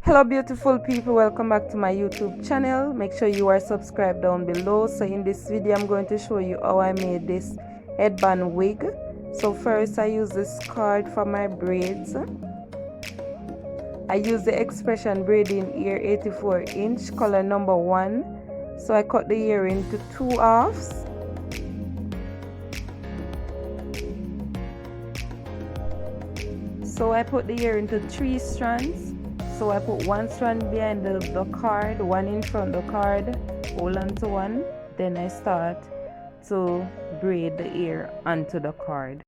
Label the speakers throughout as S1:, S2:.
S1: Hello beautiful people, welcome back to my YouTube channel. Make sure you are subscribed down below. So in this video I'm going to show you how I made this headband wig. So first I use this card for my braids. I use the Expression braiding ear 84-inch color number 1. So I cut the ear into 2 halves. So I put the ear into 3 strands. So I put 1 strand behind the card, 1 in front of the card, hold on to 1. Then I start to braid the ear onto the card.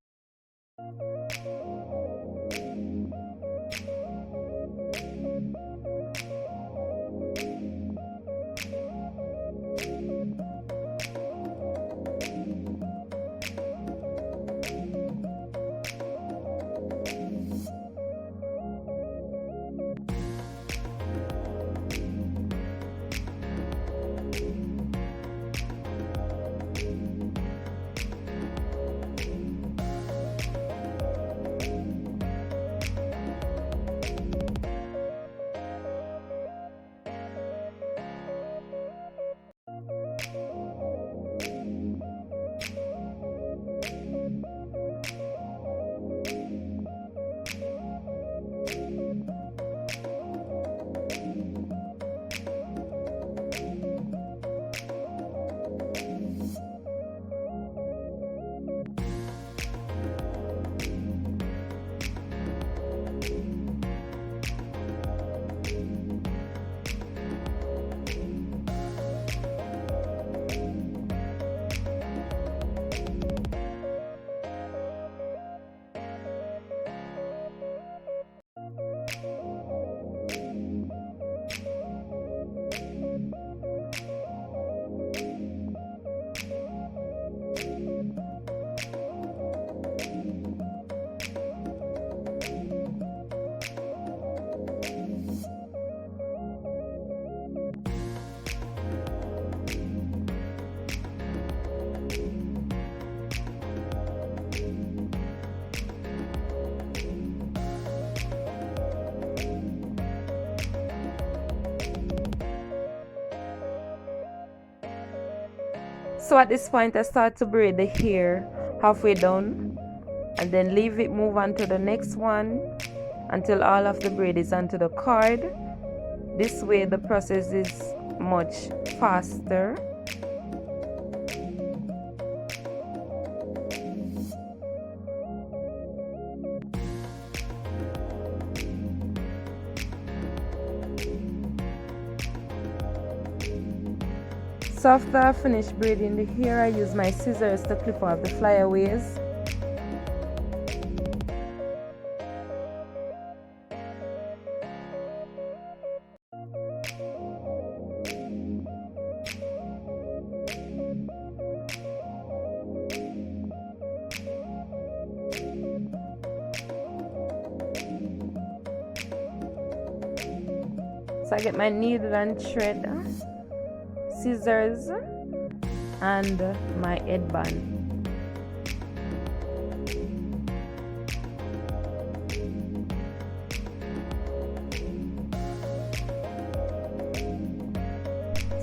S1: So at this point I start to braid the hair halfway down and then leave it, move on to the next one until all of the braid is onto the card. This way the process is much faster. So after I finish braiding the hair, I use my scissors to clip off the flyaways. So I get my needle and thread, scissors, and my headband.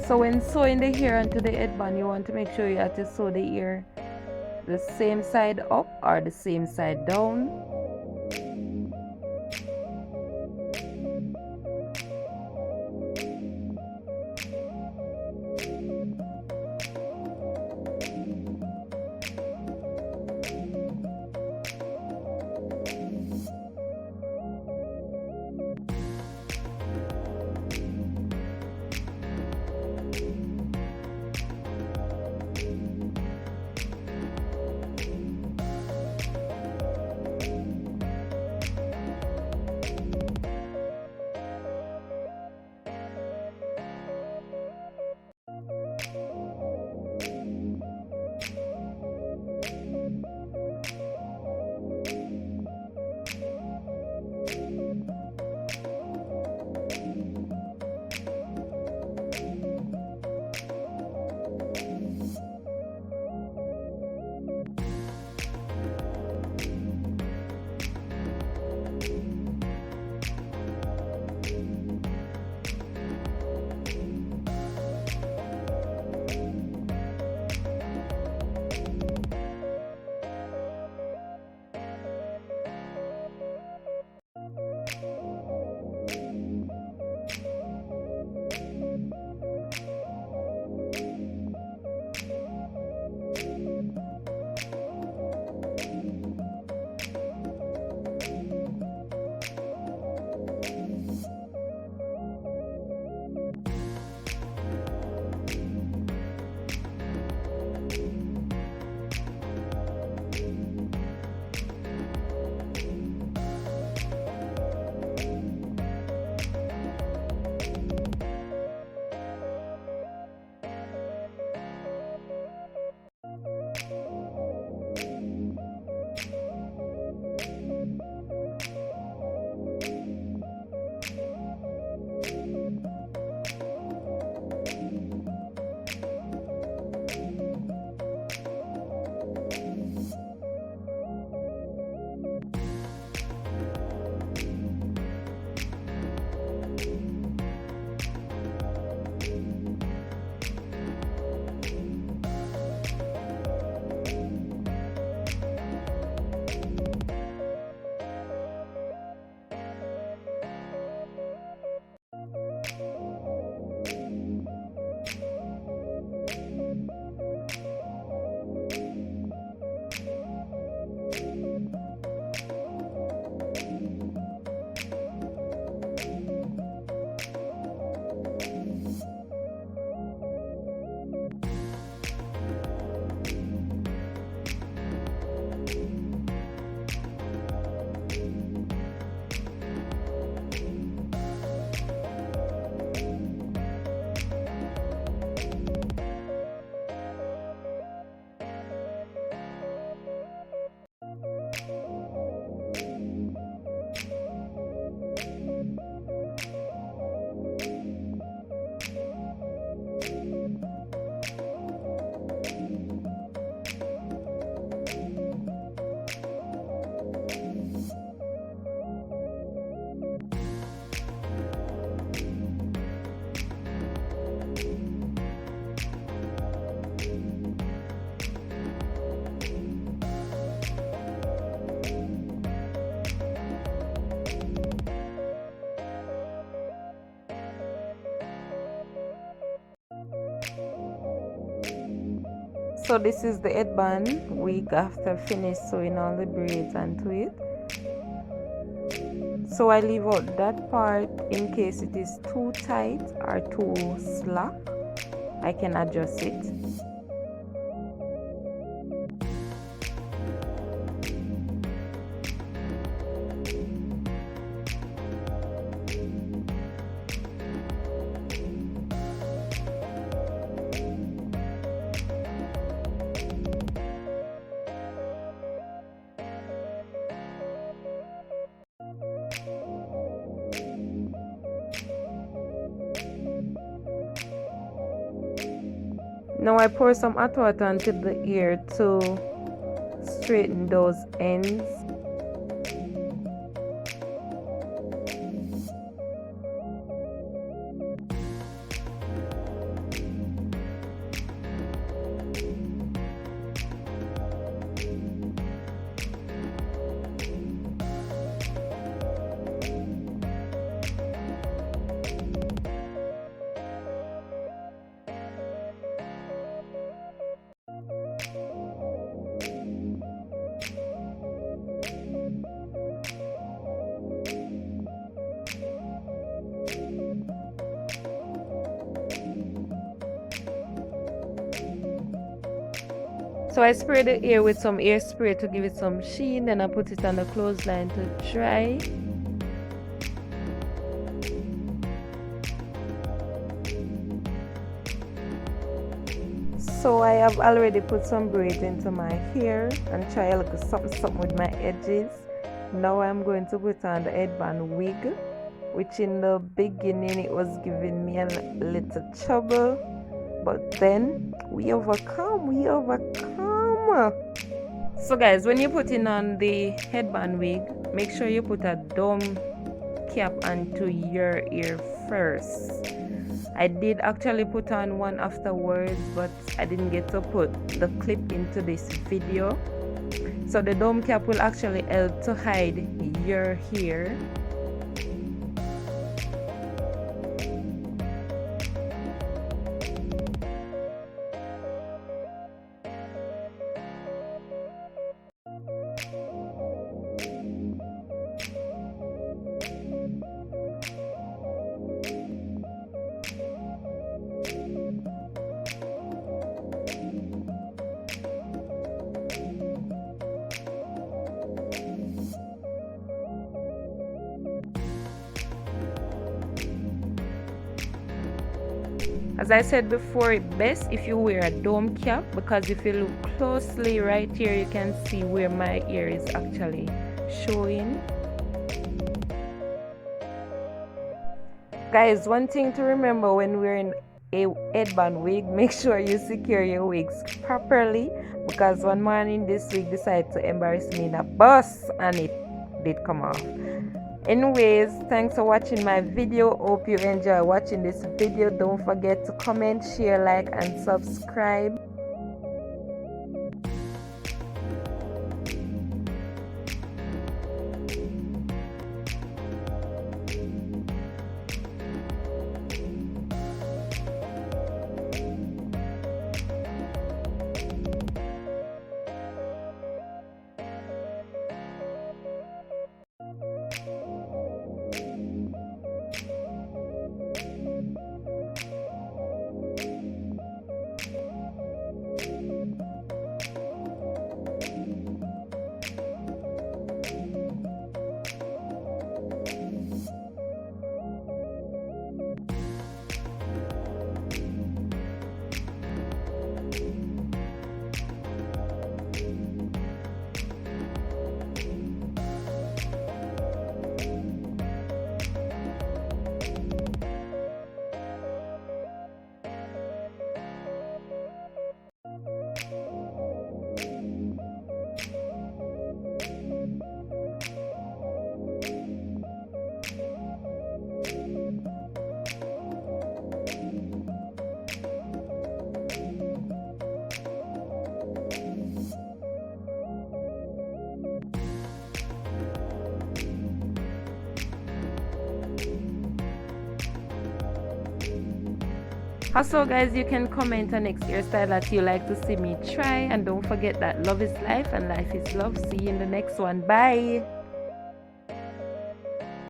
S1: So when sewing the hair onto the headband, you want to make sure you have to sew the ear the same side up or the same side down. So this is the headband wig after finish sewing all the braids onto it. So I leave out that part in case it is too tight or too slack. I can adjust it. Now I pour some hot water onto the ear to straighten those ends. So I spray the ear with some ear spray to give it some sheen, then I put it on the clothesline to dry. So I have already put some braids into my hair and try a little something with my edges. Now I'm going to put on the headband wig, which in the beginning it was giving me a little trouble, but then we overcome. So guys, when you're putting on the headband wig, make sure you put a dome cap onto your ear first. I did actually put on one afterwards, but I didn't get to put the clip into this video. So the dome cap will actually help to hide your hair. As I said before, it's best if you wear a dome cap, because if you look closely right here, you can see where my ear is actually showing. Guys, one thing to remember when wearing a headband wig, make sure you secure your wigs properly, because one morning this wig decided to embarrass me in a bus and it did come off. Anyways, thanks for watching my video. Hope you enjoy watching this video. Don't forget to comment, share, like and subscribe. Also guys, you can comment on next hairstyle that you like to see me try, and don't forget that love is life and life is love. See you in the next one. Bye.